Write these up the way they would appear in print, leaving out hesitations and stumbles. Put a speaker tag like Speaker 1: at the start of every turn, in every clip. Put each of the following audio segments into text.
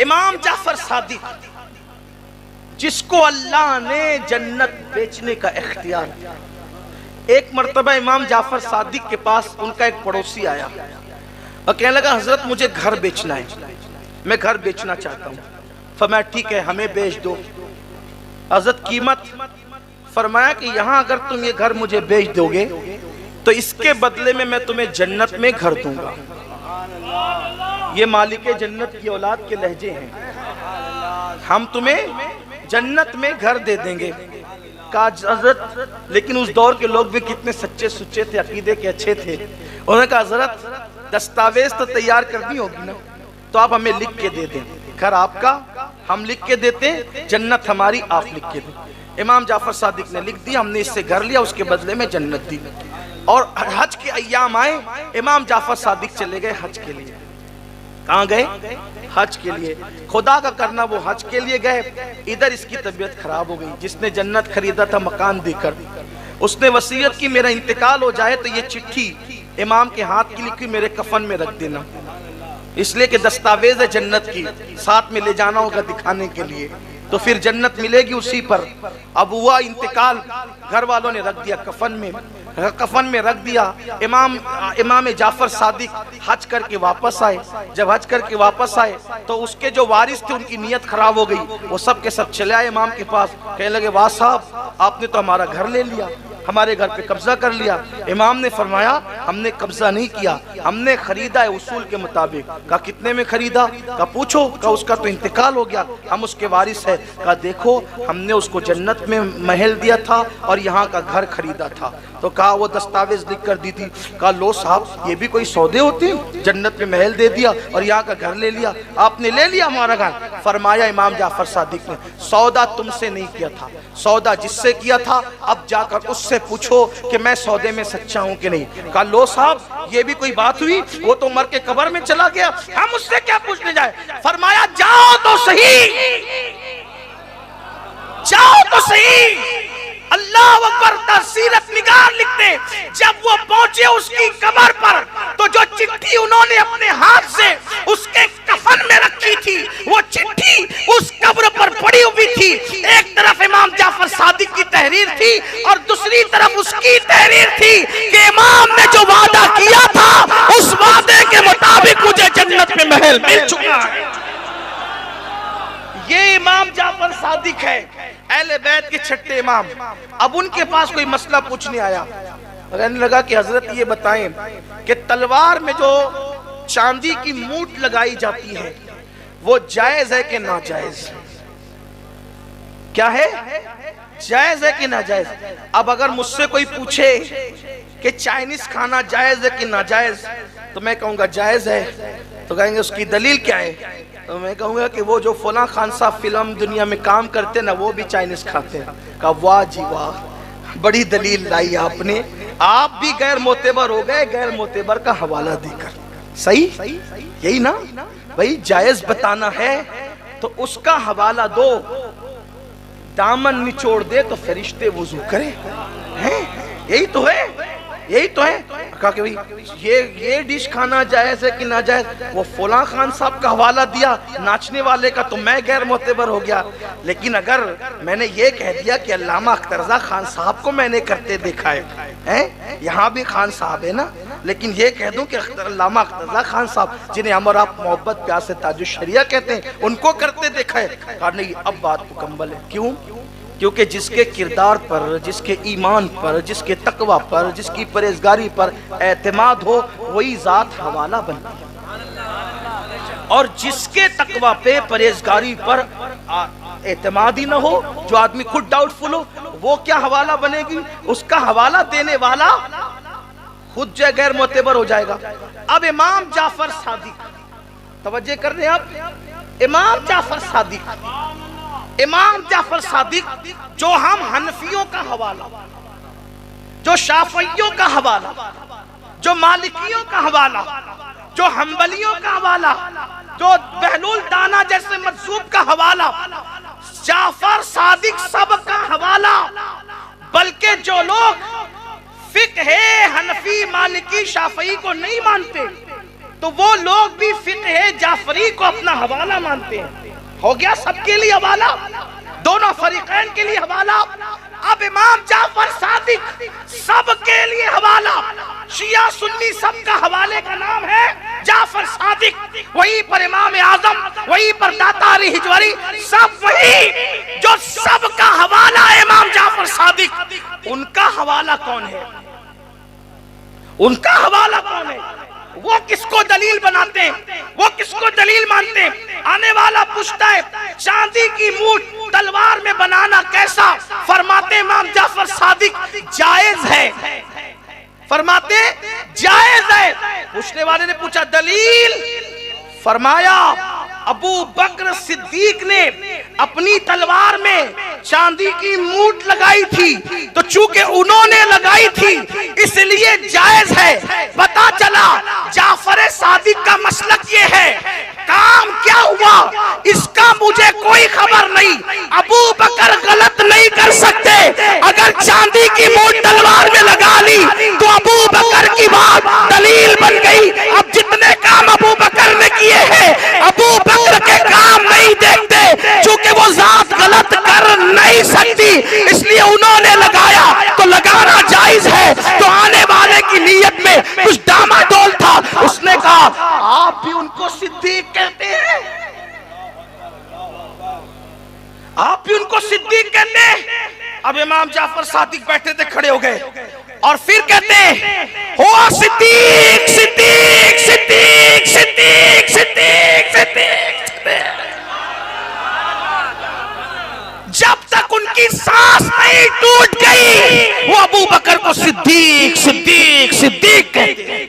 Speaker 1: इमाम जाफर सादिक, जिसको अल्लाह ने जन्नत बेचने का इख्तियार दिया। एक मर्तबा इमाम जाफर सादिक के पास उनका एक पड़ोसी आया और कहने लगा, हजरत मुझे घर बेचना है, मैं घर बेचना चाहता हूँ। फरमाया ठीक है, हमें बेच दो। हजरत कीमत फरमाया कि यहाँ अगर तुम ये घर मुझे बेच दोगे तो इसके बदले में मैं तुम्हें जन्नत में घर दूंगा। ये मालिक जन्नत की औलाद के लहजे हैं, हम तुम्हें जन्नत में घर दे देंगे। कहा हजरत, लेकिन उस दौर के लोग भी कितने सच्चे सुच्चे थे, अकीदे के अच्छे थे। उन्होंने कहा हजरत दस्तावेज तो तैयार करनी होगी ना, तो आप हमें लिख के दे दें, घर आपका हम लिख के देते, जन्नत हमारी आप लिख के दें। इमाम जाफर सादिक ने लिख दिया, हमने इससे घर लिया, उसके बदले में जन्नत दी। और हज के अय्याम आए, इमाम जाफर सादिक चले गए हज के लिए। कहाँ गए? हज के लिए। खुदा का करना, वो हज के लिए गए, इधर इसकी तबीयत खराब हो गई। जिसने जन्नत खरीदा था मकान देकर, उसने वसीयत की मेरा इंतकाल हो जाए तो ये चिट्ठी इमाम के हाथ की लिखी मेरे कफन में रख देना, इसलिए कि दस्तावेज है जन्नत की, साथ में ले जाना होगा दिखाने के लिए, तो फिर जन्नत मिलेगी उसी पर। अब हुआ इंतकाल, घर वालों ने रख दिया कफन में रख दिया। इमाम जाफर सादिक हज करके वापस आए। जब हज करके वापस आए तो उसके जो वारिस थे उनकी नीयत खराब हो गई, वो सब के सब चले आए इमाम के पास। कहने लगे, वाह साहब, आपने तो हमारा घर ले लिया, हमारे घर पे कब्जा कर लिया। इमाम ने फरमाया, हमने कब्जा नहीं किया, हमने खरीदा है उसूल के मुताबिक। कहा कितने में खरीदा? कहा पूछो। कहा उसका तो इंतकाल हो गया, हम उसके वारिस है। कहा देखो, हमने उसको जन्नत में महल दिया था और यहाँ का घर खरीदा था। तो कहा वो दस्तावेज लिख कर दी थी। कहा लो साहब, ये भी कोई सौदे होते हैं? जन्नत में महल दे दिया और यहाँ का घर ले लिया, आपने ले लिया हमारा घर। फरमाया इमाम जाफर सादिक ने, सौदा तुमसे नहीं किया था, सौदा जिससे किया था अब जाकर उससे पूछो कि मैं सौदे में सच्चा हूं कि नहीं। कहा लो साहब, ये भी कोई बात हुई? वो तो मर के कब्र में चला गया, हम उससे क्या पूछने जाए? फरमाया जाओ तो सही, जाओ तो सही। अल्लाह अकबर, सीरत निगार लिखते, जब वो पहुंचे उसकी कब्र पर तो जो चिट्ठी उन्होंने अपने हाथ से उसके कफन में रखी थी, वो चिट्ठी उस कब्र पर पड़ी हुई थी। एक तरफ इमाम जाफर सादिक की तहरीर थी और दूसरी तरफ उसकी तहरीर थी कि इमाम ने जो वादा किया था उस वादे के मुताबिक मुझे जन्नत में महल मिल चुका है। ये इमाम जाफर सादिक है, अहले बैत के छठे इमाम। अब उनके पास कोई मसला पूछने आया, कहने लगा कि हजरत ये बताएं कि तलवार में जो चांदी की मूठ लगाई जाती है वो जायज है कि नाजायज? क्या है, जायज है कि नाजायज? अब अगर मुझसे कोई पूछे कि चाइनीज खाना जायज है कि नाजायज, तो मैं कहूंगा जायज है। तो कहेंगे उसकी दलील क्या है? तो मैं कहूंगा कि वो जो फला खान साहब फिल्म दुनिया में काम करते ना, वो भी चाइनीज खाते हैं। कहा वाह जी वाह, बड़ी दलील लाई आपने, आप भी गैर मोतेबर हो गए गैर मोतेबर का हवाला देकर। सही यही ना भाई, जायज बताना है तो उसका हवाला दो, दामन निचोड़ दे तो फरिश्ते वुजू करें, हैं? यही तो है, यही तो है। कहा कि भाई ये डिश खाना जायज है कि ना जायज? वो फला खान साहब का हवाला दिया नाचने वाले का, तो मैं गैर मोतेबर हो गया। लेकिन अगर मैंने ये कह दिया कि अल्लामा अख्तर खान साहब को मैंने करते देखा है, यहाँ भी खान साहब है ना, लेकिन ये कह दूं कि अल्लामा अख्तर खान साहब जिन्हें हम आप मोहब्बत प्यार से ताजुश शरिया कहते हैं, उनको करते देखा है। कहा नहीं, अब बात मुकम्मल है। क्यों? क्योंकि जिसके किरदार पर, जिसके ईमान पर, जिसके तकवा पर, जिसकी परहेजगारी पर एतमाद हो, वही जात हवाला बनती है। और जिसके तकवा पे, परहेजगारी पर एतमाद ही ना हो, जो आदमी खुद डाउटफुल हो, वो क्या हवाला बनेगी? उसका हवाला देने वाला खुद जो गैर मोतेबर हो जाएगा। अब इमाम जाफर सादिक, तवज्जो कर रहे हैं आप, इमाम जाफर सादिक, इमाम जाफर सादिक जो हम हनफियों का हवाला, जो शाफियों का हवाला, जो मालिकियों का हवाला, जो हम्बलियों का हवाला, जो बहलुल दाना जैसे मजहूब का हवाला, जाफर सादिक सब का हवाला। बल्कि जो लोग फिक्ह हनफी मालिकी शाफी को नहीं मानते, तो तो वो लोग भी फिक़्ह जाफरी को अपना हवाला मानते हैं। हो गया सबके लिए हवाला, दोनों फरीकैन के लिए हवाला। अब इमाम जाफर सादिक सबके लिए हवाला, शिया सुन्नी सबका हवाले का नाम है जाफर सादिक। वहीं पर इमाम आजम, वहीं पर दातारी हिजवरी, सब वही जो सबका हवाला है इमाम जाफर सादिक। उनका हवाला कौन है? उनका हवाला कौन है? वो किसको दलील बनाते हैं? वो किसको दलील मानते हैं? आने वाला पूछता है चांदी की मूठ तलवार में बनाना कैसा? फरमाते इमाम जाफर सादिक जायज है। फरमाते जायज है। पूछने वाले ने पूछा दलील? फरमाया अबू बकर सिद्दीक ने अपनी तलवार में चांदी की मूठ लगाई थी, तो चूंकि उन्होंने लगाई थी इसलिए जायज है। पता चला जाफर सादिक का मसलक ये है। काम क्या हुआ इसका मुझे कोई खबर नहीं। अबू बकर गलत नहीं कर सकते। अगर चांदी की मूठ तलवार में लगा ली तो अबू बकर की बात दलील बन गई। अब जितने काम अबू बकर ने किए हैं, अबू बकर के काम नहीं देखते, क्योंकि वो जात गलत कर नहीं सकती, इसलिए उन्होंने लगाया तो लगाना जायज है। तो आने वाले की नीयत में कुछ डामाडोल था, उसने कहा आप भी उनको सिद्दीक कहते हैं? आप भी उनको सिद्दीक कहते हैं? अब इमाम जाफर सादिक बैठे थे, खड़े हो गए और फिर कहते हैं हो सिद्दीक सिद्दीक सिद्दीक सिद्दीक सिद्दीक सिद्दीक। जब तक उनकी सांस नहीं टूट गई वो अबू बकर को सिद्दीक सिद्दीक सिद्दीक कहते हैं।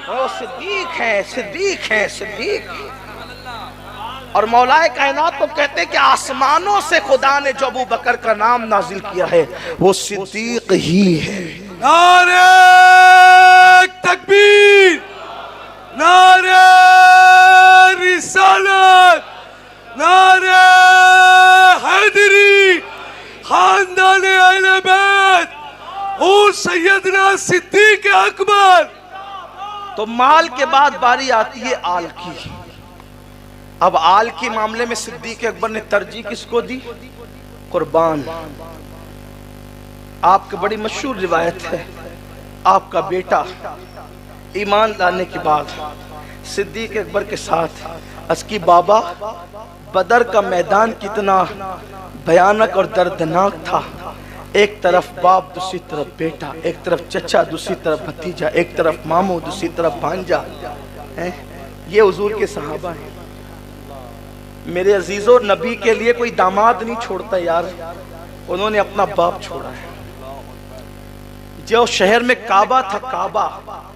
Speaker 1: वो सिद्दीक है, सिद्दीक है, सिद्दीक। और मौलाए कायनात को कहते हैं कि आसमानों से खुदा ने जो अबू बकर का नाम नाजिल किया है वो सिद्दीक ही है।
Speaker 2: नारे तकबीर, नारे रिसालत, नारे हैदरी, खानदान अहले बैत और सैयदना सिद्दीक अकबर।
Speaker 1: तो माल के बाद बारी आती है आल की। अब आल के मामले में सिद्दीक अकबर ने तरजीह किसको दी? कुर्बान। आपकी बड़ी मशहूर रिवायत है, आपका बेटा ईमान लाने के बाद सिद्दीक अकबर के साथ असकी बाबा बदर का मैदान कितना भयानक और दर्दनाक था। एक तरफ बाप, दूसरी तरफ बेटा, एक तरफ चचा, दूसरी तरफ भतीजा, एक तरफ मामू, दूसरी तरफ भांजा है। ये हुजूर के सहाबा हैं। मेरे अजीजों, नबी के लिए कोई दामाद नहीं छोड़ता यार, उन्होंने अपना बाप छोड़ा है। जो शहर में काबा था, काबा,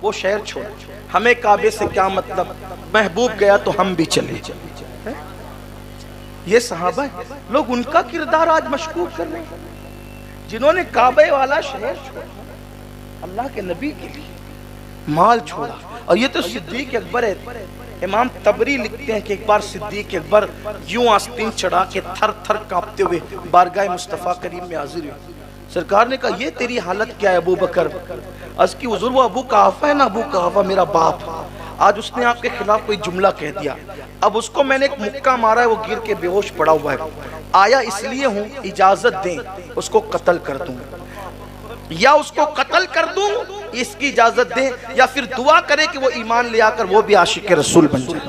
Speaker 1: वो शहर छोड़ा। हमें काबे से क्या मतलब? महबूब गया तो हम भी चले जाए। ये सहाबा है, लोग उनका किरदार आज मशकूक कर रहे हैं, जिन्होंने काबे वाला शहर छोड़ा, अल्लाह के नबी के लिए माल छोड़ा। और ये तो सिद्दीक अकबर है। इमाम तबरी लिखते हैं कि एक बार सिद्दीक अकबर यूं आस्तीन चढ़ा के थर थर कांपते हुए बारगाह मुस्तफ़ा करीम में हाजिर हुए। सरकार ने कहा ये तेरी हालत क्या है अबू बकर? अर्ज़ की हुजूर वो अबू कहाफा है ना, अबू कहाफा मेरा बाप, आज उसने आपके खिलाफ कोई जुमला कह दिया। अब उसको मैंने एक मुक्का मारा है, वो गिर के बेहोश पड़ा हुआ है। आया इसलिए हूँ, इजाजत दें उसको कत्ल कर दूं, या उसको कत्ल कर दूं, इसकी इजाजत दें, या फिर दुआ करें कि वो ईमान ले आकर वो भी आशिक रसूल बन जाए।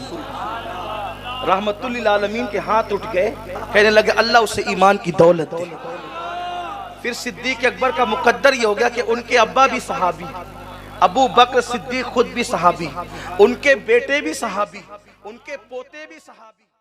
Speaker 1: रहमतुल लिल आलमीन के हाथ उठ गए, कहने लगे अल्लाह उसे ईमान की दौलत दे। फिर सिद्दीक अकबर का मुकद्दर ये हो गया कि उनके अब्बा भी सहाबी, अबू बकर सिद्दीक खुद भी सहाबी, उनके बेटे भी सहाबी, उनके पोते भी सहाबी।